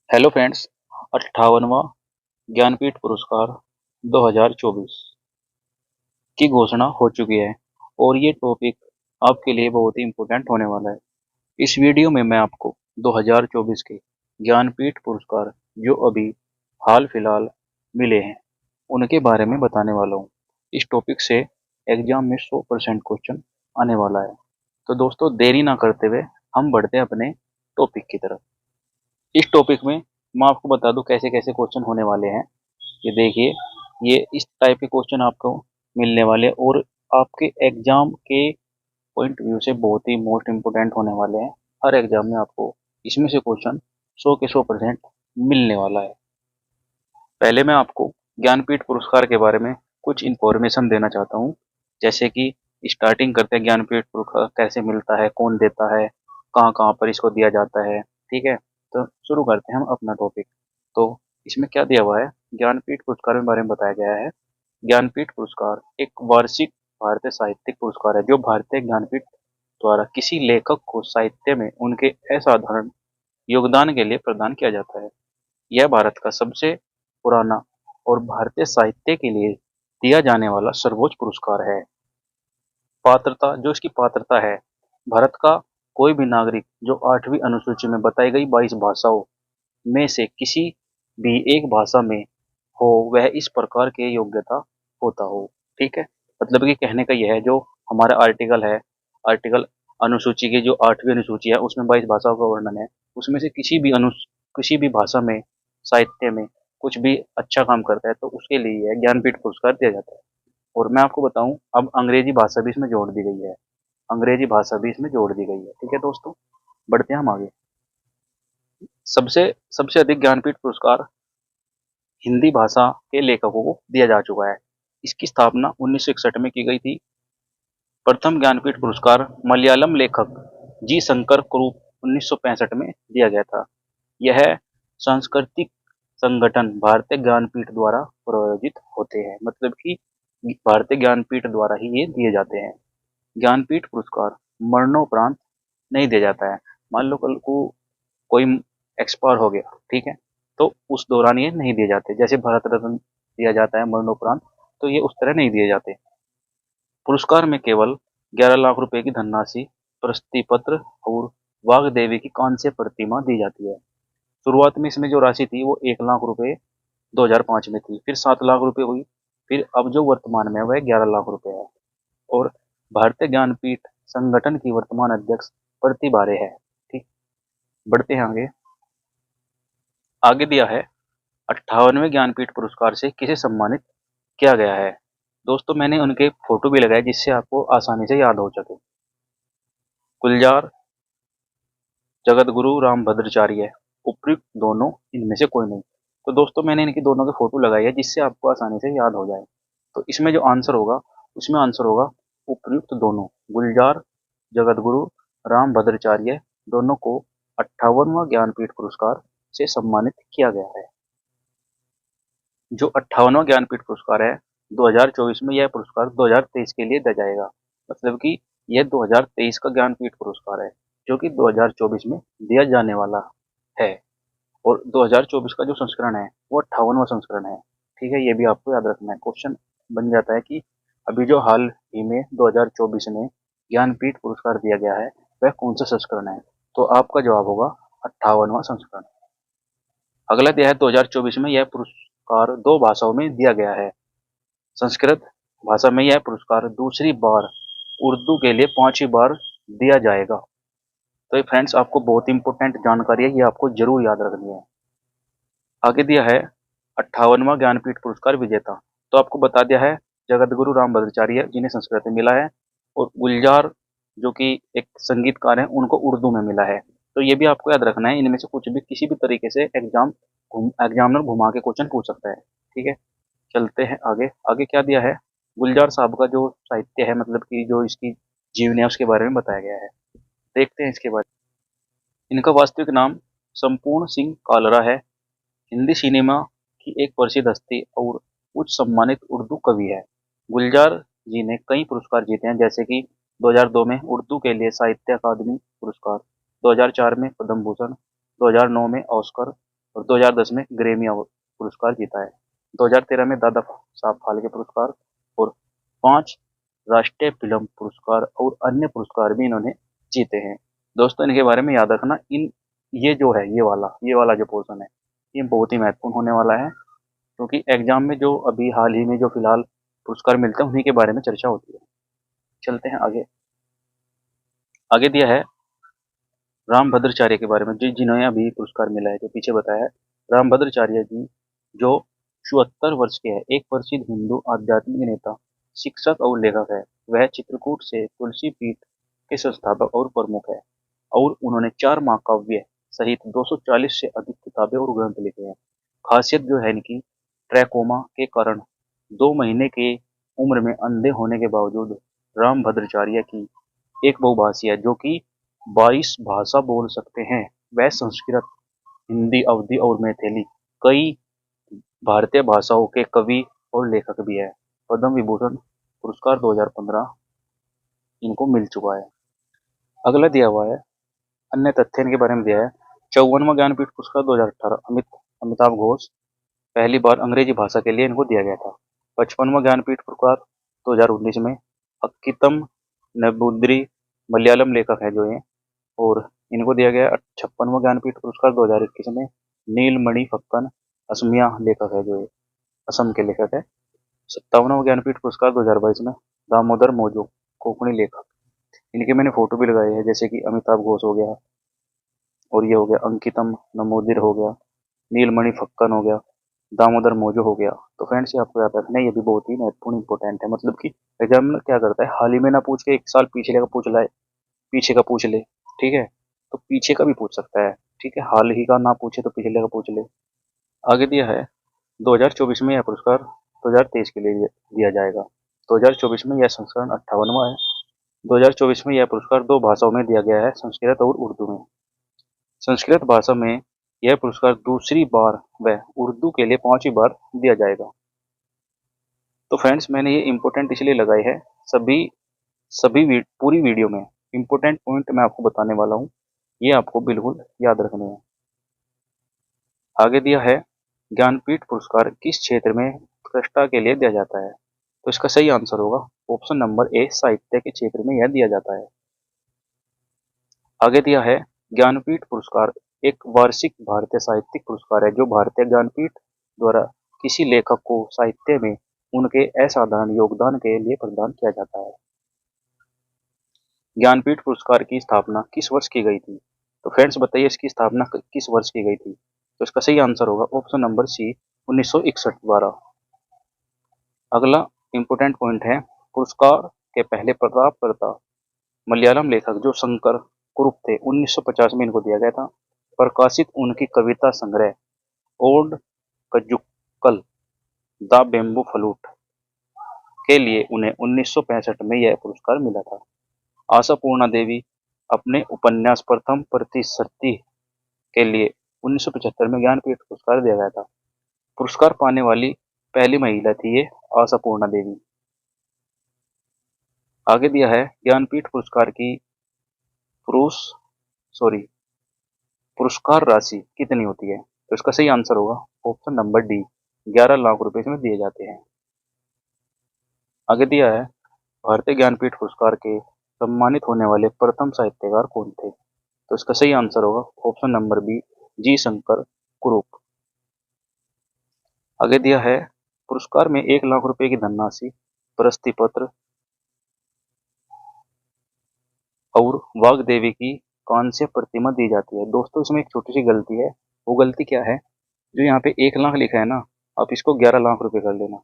Hello friends, 58वां Jnanpith पुरस्कार 2024 की घोषणा हो चुकी है और ये टॉपिक आपके लिए बहुत ही इम्पोर्टेंट होने वाला है। इस वीडियो में मैं आपको 2024 के ज्ञानपीठ पुरस्कार जो अभी हाल फिलहाल मिले हैं उनके बारे में बताने वाला हूँ। इस टॉपिक से एग्जाम में 100% क्वेश्चन आने वाला है। तो दोस्तों, देरी ना करते हुए हम बढ़ते हैं अपने टॉपिक की तरफ। इस टॉपिक में मैं आपको बता दूं कैसे कैसे क्वेश्चन होने वाले हैं। ये देखिए, ये इस टाइप के क्वेश्चन आपको मिलने वाले हैं और आपके एग्जाम के पॉइंट व्यू से बहुत ही मोस्ट इम्पोर्टेंट होने वाले हैं। हर एग्जाम में आपको इसमें से क्वेश्चन 100 के 100% मिलने वाला है। पहले मैं आपको ज्ञानपीठ पुरस्कार के बारे में कुछ इन्फॉर्मेशन देना चाहता हूँ। जैसे कि स्टार्टिंग करते हैं, ज्ञानपीठ पुरस्कार कैसे मिलता है, कौन देता है, कहाँ कहाँ पर इसको दिया जाता है। ठीक है, तो शुरू करते हैं हम अपना टॉपिक। तो इसमें क्या दिया हुआ है, ज्ञानपीठ पुरस्कार के बारे में बताया गया है। ज्ञानपीठ पुरस्कार एक वार्षिक भारतीय साहित्यिक पुरस्कार है जो भारतीय ज्ञानपीठ द्वारा किसी लेखक को साहित्य में उनके असाधारण योगदान के लिए प्रदान किया जाता है। यह भारत का सबसे पुराना और भारतीय साहित्य के लिए दिया जाने वाला सर्वोच्च पुरस्कार है। पात्रता, जो इसकी पात्रता है, भारत का कोई भी नागरिक जो 8वीं अनुसूची में बताई गई 22 भाषाओं में से किसी भी एक भाषा में हो, वह इस प्रकार के योग्यता होता हो। ठीक है, मतलब कि कहने का यह है, जो हमारा आर्टिकल है, आर्टिकल अनुसूची की जो 8वीं अनुसूची है उसमें 22 भाषाओं का वर्णन है। उसमें से किसी भी भाषा में, साहित्य में कुछ भी अच्छा काम करता है तो उसके लिए यह ज्ञानपीठ पुरस्कार दिया जाता है। और मैं आपको बताऊं, अब अंग्रेजी भाषा भी इसमें जोड़ दी गई है। अंग्रेजी भाषा भी इसमें जोड़ दी गई है। ठीक है दोस्तों, बढ़ते हैं हम आगे। सबसे सबसे अधिक ज्ञानपीठ पुरस्कार हिंदी भाषा के लेखकों को दिया जा चुका है। इसकी स्थापना 1961 में की गई थी। प्रथम ज्ञानपीठ पुरस्कार मलयालम लेखक जी शंकर कुरुप 1965 में दिया गया था। यह सांस्कृतिक संगठन भारतीय ज्ञानपीठ द्वारा प्रायोजित होते हैं, मतलब कि भारतीय ज्ञानपीठ द्वारा ही ये दिए जाते हैं। ज्ञानपीठ पुरस्कार मरणोपरांत नहीं दिया जाता है। मान लो कल को कोई एक्सपायर हो गया, ठीक है, तो उस दौरान ये नहीं दिए जाते। जैसे भारत रत्न दिया जाता है मरणोपरांत, तो ये उस तरह नहीं दिए जाते। पुरस्कार में केवल 11 लाख रुपए की धनराशि, प्रशस्ति पत्र और वाग्देवी की कांस्य प्रतिमा दी जाती है। शुरुआत में इसमें जो राशि थी वो 1 लाख रुपए 2005 में थी, फिर 7 लाख रुपए हुई, फिर अब जो वर्तमान में है वह 11 लाख रुपए है। और भारतीय ज्ञानपीठ संगठन की वर्तमान अध्यक्ष प्रतिभा रे है। ठीक, बढ़ते हैं आगे। आगे दिया है 58वें ज्ञानपीठ पुरस्कार से किसे सम्मानित किया गया है। दोस्तों, मैंने उनके फोटो भी लगाए जिससे आपको आसानी से याद हो सके। गुलजार, जगत गुरु रामभद्राचार्य, उपयुक्त दोनों, इनमें से कोई नहीं। तो दोस्तों, मैंने इनकी दोनों के फोटो लगाई है जिससे आपको आसानी से याद हो जाए। तो इसमें जो आंसर होगा, उसमें आंसर होगा उपयुक्त दोनों। गुलजार, जगत गुरु रामभद्राचार्य दोनों को 58वां ज्ञानपीठ पुरस्कार से सम्मानित किया गया है। जो 58वां ज्ञानपीठ पुरस्कार है 2024 में, यह पुरस्कार 2023 के लिए दिया जाएगा। मतलब कि यह 2023 का ज्ञानपीठ पुरस्कार है जो कि 2024 में दिया जाने वाला है। और 2024 का जो संस्करण है वो 58वां संस्करण है। ठीक है, ये भी आपको याद रखना है। क्वेश्चन बन जाता है कि अभी जो हाल ही में 2024 में ज्ञानपीठ पुरस्कार दिया गया है वह कौन सा संस्करण है, तो आपका जवाब होगा 58वां संस्करण। अगला दिया है 2024 में यह पुरस्कार दो भाषाओं में दिया गया है। संस्कृत भाषा में यह पुरस्कार दूसरी बार, उर्दू के लिए 5वीं बार दिया जाएगा। तो ये फ्रेंड्स, आपको बहुत इंपॉर्टेंट जानकारी है, ये आपको जरूर याद रखनी है। आगे दिया है 58वां ज्ञानपीठ पुरस्कार विजेता। तो आपको बता दिया है जगत गुरु रामभद्राचार्य जिन्हें संस्कृत में मिला है, और गुलजार जो कि एक संगीतकार हैं उनको उर्दू में मिला है। तो ये भी आपको याद रखना है। इनमें से कुछ भी किसी भी तरीके से एग्जामिनर घुमा के क्वेश्चन पूछ सकता है। ठीक है, चलते हैं आगे। आगे क्या दिया है, गुलजार साहब का जो साहित्य है, मतलब कि जो इसकी जीवनी है उसके बारे में बताया गया है। देखते हैं इसके बारे में। इनका वास्तविक नाम संपूर्ण सिंह कालरा है। हिंदी सिनेमा की एक प्रसिद्ध हस्ती और उच्च सम्मानित उर्दू कवि है। गुलजार जी ने कई पुरस्कार जीते हैं, जैसे कि 2002 में उर्दू के लिए साहित्य अकादमी पुरस्कार, 2004 में पद्म भूषण, 2009 में ऑस्कर, और 2010 में ग्रेमी अवार्ड पुरस्कार जीता है। 2013 में दादा साहब फाल्के पुरस्कार और 5 राष्ट्रीय फिल्म पुरस्कार और अन्य पुरस्कार भी इन्होंने जीते हैं। दोस्तों इनके बारे में याद रखना, ये जो है ये वाला जो पोर्शन है ये बहुत ही महत्वपूर्ण होने वाला है, क्योंकि एग्जाम में जो अभी हाल ही में जो फिलहाल पुरस्कार मिलते हैं उन्हीं के बारे में चर्चा होती है। चलते हैं आगे। आगे दिया है रामभद्राचार्य के बारे में, जिन्हें अभी पुरस्कार मिला है, जो पीछे बताया है। रामभद्राचार्य जी जो 74 वर्ष के हैं, एक प्रसिद्ध हिंदू आध्यात्मिक नेता, शिक्षक और लेखक है। वह चित्रकूट से तुलसी पीठ के संस्थापक और प्रमुख है और उन्होंने 4 महाकाव्य सहित 240 से अधिक किताबें और ग्रंथ लिखे हैं। खासियत जो है इनकी, ट्रैकोमा के कारण 2 महीने की उम्र में अंधे होने के बावजूद रामभद्राचार्य की एक बहुभाषी है, जो कि 22 भाषा बोल सकते हैं। वह संस्कृत, हिंदी, अवधी और मैथिली कई भारतीय भाषाओं के कवि और लेखक भी है। पद्म विभूषण पुरस्कार 2015 इनको मिल चुका है। अगला दिया हुआ है, अन्य तथ्य इनके बारे में दिया है। 54वां ज्ञानपीठ पुरस्कार 2018 अमिताभ घोष, पहली बार अंग्रेजी भाषा के लिए इनको दिया गया था। 55वां ज्ञानपीठ पुरस्कार 2019 में अक्कीतम नंबूदिरी, मलयालम लेखक है जो ये, और इनको दिया गया। 56वां ज्ञानपीठ पुरस्कार 2021 में नीलमणि फक्कन, असमिया लेखक है जो ये, असम के लेखक है। 57वां ज्ञानपीठ पुरस्कार 2022 में दामोदर मोजो, कोंकणी लेखक। इनके मैंने फोटो भी लगाए हैं, जैसे कि अमिताभ घोष हो गया, और ये हो गया अंकितम नमोदिर हो गया, नीलमणि फक्कन हो गया, दामोदर मोजो हो गया। तो फ्रेंड्स ये आपको याद रखना है, ये भी बहुत ही महत्वपूर्ण इंपॉर्टेंट है। मतलब कि एग्जाम में क्या करता है, हाल ही में ना पूछ के 1 साल पिछले का पूछ लाए, पीछे का पूछ ले, ठीक है, तो पीछे का भी पूछ सकता है, ठीक है, हाल ही का ना पूछे तो पिछले का पूछ ले। आगे दिया है 2024 में यह पुरस्कार 2023 के लिए दिया जाएगा। 2024 में यह संस्करण 58वां है। 2024 में यह पुरस्कार 2 भाषाओं में दिया गया है, संस्कृत और उर्दू में। संस्कृत भाषा में यह पुरस्कार दूसरी बार व उर्दू के लिए 5वीं बार दिया जाएगा। तो फ्रेंड्स मैंने ये इम्पोर्टेंट इसलिए लगाए हैं, सभी पूरी वीडियो में इम्पोर्टेंट पॉइंट मैं आपको बताने वाला हूँ, ये आपको बिल्कुल याद रखने हैं। आगे दिया है ज्ञानपीठ पुरस्कार किस क्षेत्र में कृष्णा के लिए दिया जाता है, तो इसका सही आंसर होगा ऑप्शन नंबर ए, साहित्य के क्षेत्र में यह दिया जाता है। आगे दिया है ज्ञानपीठ पुरस्कार एक वार्षिक भारतीय साहित्यिक पुरस्कार है, जो भारतीय ज्ञानपीठ द्वारा किसी लेखक को साहित्य में उनके असाधारण योगदान के लिए प्रदान किया जाता है। ज्ञानपीठ पुरस्कार की स्थापना किस वर्ष की गई थी, तो फ्रेंड्स बताइए इसकी स्थापना किस वर्ष की गई थी, तो इसका सही आंसर होगा ऑप्शन नंबर सी, 1961 द्वारा। अगला इंपोर्टेंट पॉइंट है, पुरस्कार के पहले प्राप्तकर्ता मलयालम लेखक जो शंकर कुरुप थे, 1950 में इनको दिया गया था। प्रकाशित उनकी कविता संग्रह ओल्ड कजुक्कल द बेम्बू फ्लूट के लिए उन्हें 1965 में यह पुरस्कार मिला था। आशापूर्णा देवी अपने उपन्यास प्रथम प्रतिश्रुति के लिए 1975 में ज्ञानपीठ पुरस्कार दिया गया था। पुरस्कार पाने वाली पहली महिला थी ये आशापूर्णा देवी। आगे दिया है ज्ञानपीठ पुरस्कार की पुरस्कार राशि कितनी होती है, तो इसका सही आंसर होगा ऑप्शन नंबर डी, 11 लाख रुपए इसमें दिए जाते हैं। आगे दिया है भारतीय ज्ञानपीठ पुरस्कार के सम्मानित होने वाले प्रथम साहित्यकार कौन थे, तो इसका सही आंसर होगा ऑप्शन नंबर बी, जी शंकर कुरूप। आगे दिया है पुरस्कार में 1 लाख रुपए की धनराशि, प्रशस्ति पत्र और वाग्देवी की कांस्य प्रतिमा दी जाती है। दोस्तों इसमें एक छोटी सी गलती है, वो गलती क्या है, जो यहाँ पे 1 लाख लिखा है ना, आप इसको 11 लाख रुपए कर लेना।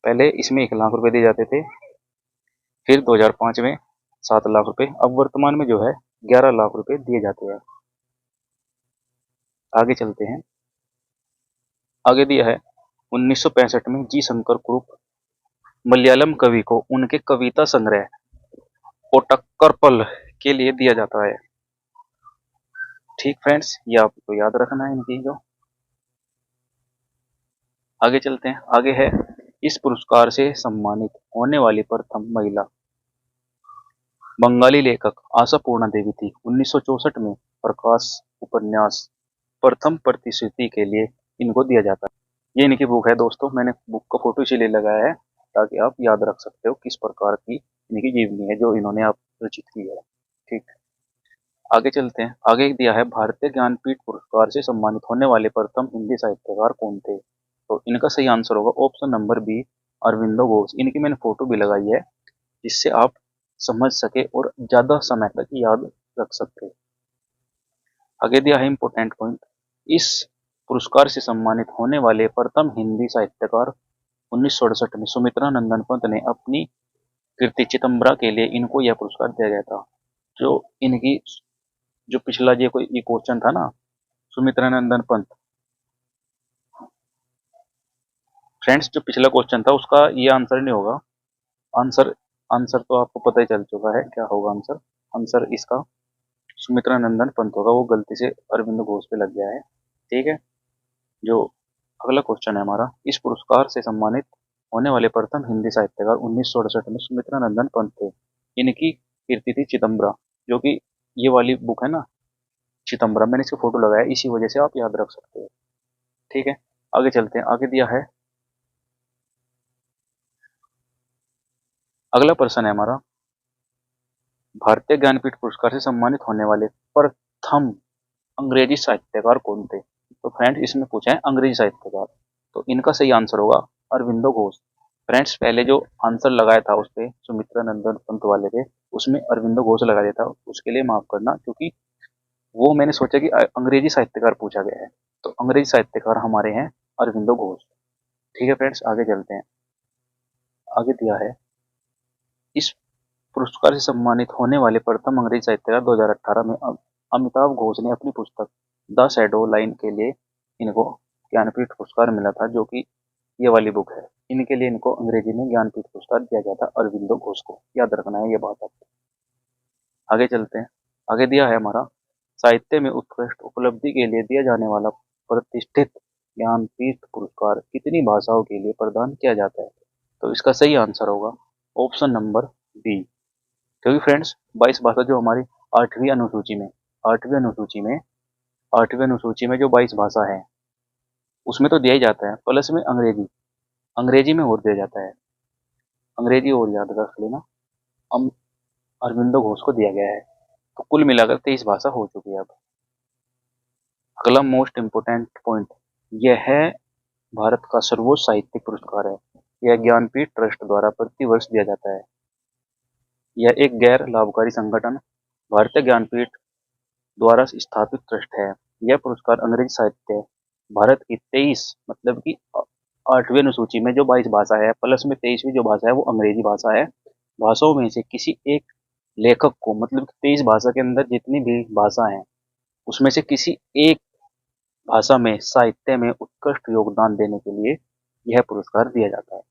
पहले इसमें 1 लाख रुपए दिए जाते थे, फिर 2005 में 7 लाख रुपए, अब वर्तमान में जो है 11 लाख रुपए दिए जाते हैं। आगे चलते हैं। आगे दिया है 1965 में जी शंकर कुरूप मलयालम कवि को उनके कविता संग्रह ओटक्करपल के लिए दिया जाता है। ठीक फ्रेंड्स, ये आपको याद रखना है इन चीजों। आगे चलते हैं। आगे है इस पुरस्कार से सम्मानित होने वाली प्रथम महिला बंगाली लेखक आशापूर्णा देवी थी। 1964 में प्रकाश उपन्यास प्रथम प्रतिश्रुति के लिए इनको दिया जाता है। ये इनकी बुक है दोस्तों, मैंने बुक का फोटो इसीलिए लगाया है ताकि आप याद रख सकते हो किस प्रकार की इनकी जीवनी है जो इन्होंने आप रचित की है। ठीक, आगे चलते हैं। आगे दिया है भारतीय ज्ञानपीठ पुरस्कार से सम्मानित होने वाले प्रथम हिंदी साहित्यकार कौन थे। तो इनका सही आंसर होगा option number B, Aurobindo Ghosh. इनकी मैंने फोटो भी लगाई है जिससे आप समझ सके और ज्यादा समय तक याद रख सकते। आगे दिया है इंपोर्टेंट पॉइंट, इस पुरस्कार से सम्मानित होने वाले प्रथम हिंदी साहित्यकार 1968 में सुमित्रा नंदन पंत ने अपनी कृति चितंबरा के लिए इनको यह पुरस्कार दिया गया था। जो इनकी जो पिछला ये क्वेश्चन था ना, सुमित्रा नंदन पंत, फ्रेंड्स जो पिछला क्वेश्चन था उसका ये आंसर नहीं होगा। आंसर आंसर तो आपको पता ही चल चुका है क्या होगा आंसर। आंसर इसका सुमित्रा नंदन पंत होगा, वो गलती से अरविंद घोष पे लग गया है। ठीक है, जो अगला क्वेश्चन है हमारा, इस पुरस्कार से सम्मानित होने वाले प्रथम हिंदी साहित्यकार 1968 में सुमित्रा नंदन पंत थे। इनकी कीर्ति थी चिदम्बरा, जो कि ये वाली बुक है ना चिदम्बरा, मैंने इसका फोटो लगाया इसी वजह से आप याद रख सकते हो। ठीक है, आगे चलते हैं। आगे दिया है, अगला प्रश्न है हमारा, भारतीय ज्ञानपीठ पुरस्कार से सम्मानित होने वाले प्रथम अंग्रेजी साहित्यकार कौन थे। तो फ्रेंड्स इसमें पूछा है अंग्रेजी साहित्यकार, तो इनका सही आंसर होगा अरविंदो घोष। फ्रेंड्स पहले जो आंसर लगाया था उस पे सुमित्रा नंदन पंत वाले पे, उसमें अरविंदो घोष लगा दिया था, उसके लिए माफ करना, क्योंकि वो मैंने सोचा कि अंग्रेजी साहित्यकार पूछा गया है, तो अंग्रेजी साहित्यकार हमारे हैं अरविंदो घोष। ठीक है फ्रेंड्स, आगे चलते हैं। आगे दिया है, इस पुरस्कार से सम्मानित होने वाले प्रथम अंग्रेजी साहित्यकार 2018 में अमिताभ घोष ने अपनी पुस्तक द शैडो लाइन के लिए इनको ज्ञानपीठ पुरस्कार मिला था, जो कि ये वाली बुक है। इनके लिए इनको अंग्रेजी में ज्ञानपीठ पुरस्कार दिया गया था अरविंदो घोष को, याद रखना है ये बात आपको। आगे चलते हैं। आगे दिया है हमारा, साहित्य में उत्कृष्ट उपलब्धि के लिए दिया जाने वाला प्रतिष्ठित ज्ञानपीठ पुरस्कार कितनी भाषाओं के लिए प्रदान किया जाता है। तो इसका सही आंसर होगा ऑप्शन नंबर बी, क्योंकि फ्रेंड्स 22 भाषा जो हमारी आठवीं अनुसूची में आठवीं अनुसूची में आठवीं अनुसूची में जो 22 भाषा है उसमें तो दिया ही जाता है, प्लस में अंग्रेजी अंग्रेजी में और दिया जाता है, अंग्रेजी और याद रख लेना, हम अरविंदो घोष को दिया गया है। तो कुल मिलाकर 23 भाषा हो चुकी है अब। अगला मोस्ट इम्पोर्टेंट पॉइंट, यह है भारत का सर्वोच्च साहित्यिक पुरस्कार है। यह ज्ञानपीठ ट्रस्ट द्वारा प्रतिवर्ष दिया जाता है। यह एक गैर लाभकारी संगठन भारतीय ज्ञानपीठ द्वारा स्थापित ट्रस्ट है। यह पुरस्कार अंग्रेजी साहित्य भारत की 23 मतलब कि आठवीं अनुसूची में जो 22 भाषा है प्लस में 23वीं जो भाषा है वो अंग्रेजी भाषा है, भाषाओं में से किसी एक लेखक को, मतलब 23 भाषा के अंदर जितनी भी भाषा है उसमें से किसी एक भाषा में साहित्य में उत्कृष्ट योगदान देने के लिए यह पुरस्कार दिया जाता है।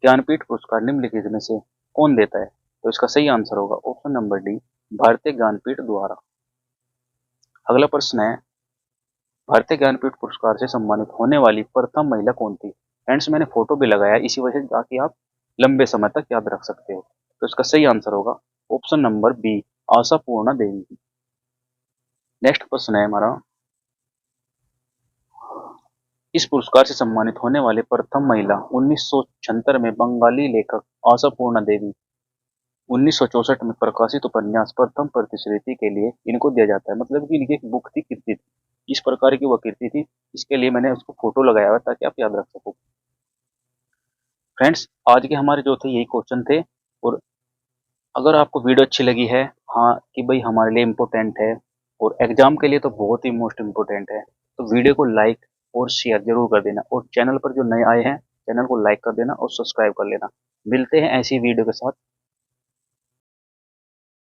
ज्ञानपीठ पुरस्कार निम्नलिखित में से कौन देता है। तो इसका सही आंसर होगा ऑप्शन नंबर डी, भारतीय ज्ञानपीठ द्वारा। अगला प्रश्न है, भारतीय ज्ञानपीठ पुरस्कार से सम्मानित होने वाली प्रथम महिला कौन थी। फ्रेंड्स मैंने फोटो भी लगाया इसी वजह से ताकि आप लंबे समय तक याद रख सकते हो। तो इसका सही आंसर होगा ऑप्शन नंबर बी, आशा पूर्णा देवी। नेक्स्ट प्रश्न है हमारा, इस पुरस्कार से सम्मानित होने वाले प्रथम महिला 1976 में बंगाली लेखक आशा पूर्णा देवी। 1964 में प्रकाशित उपन्यास प्रथम प्रतिश्रुति के लिए इनको दिया जाता है, मतलब कि इनकी एक बुक थी कीर्ति थी, इस प्रकार की वह कीर्ति थी, इसके लिए मैंने उसको फोटो लगाया हुआ ताकि आप याद रख सको। फ्रेंड्स आज के हमारे जो थे यही क्वेश्चन थे, और अगर आपको वीडियो अच्छी लगी है, हाँ कि भाई हमारे लिए इम्पोर्टेंट है और एग्जाम के लिए तो बहुत ही मोस्ट इम्पोर्टेंट है, तो वीडियो को लाइक और शेयर जरूर कर देना, और चैनल पर जो नए आए हैं चैनल को लाइक कर देना और सब्सक्राइब कर लेना। मिलते हैं ऐसी वीडियो के साथ,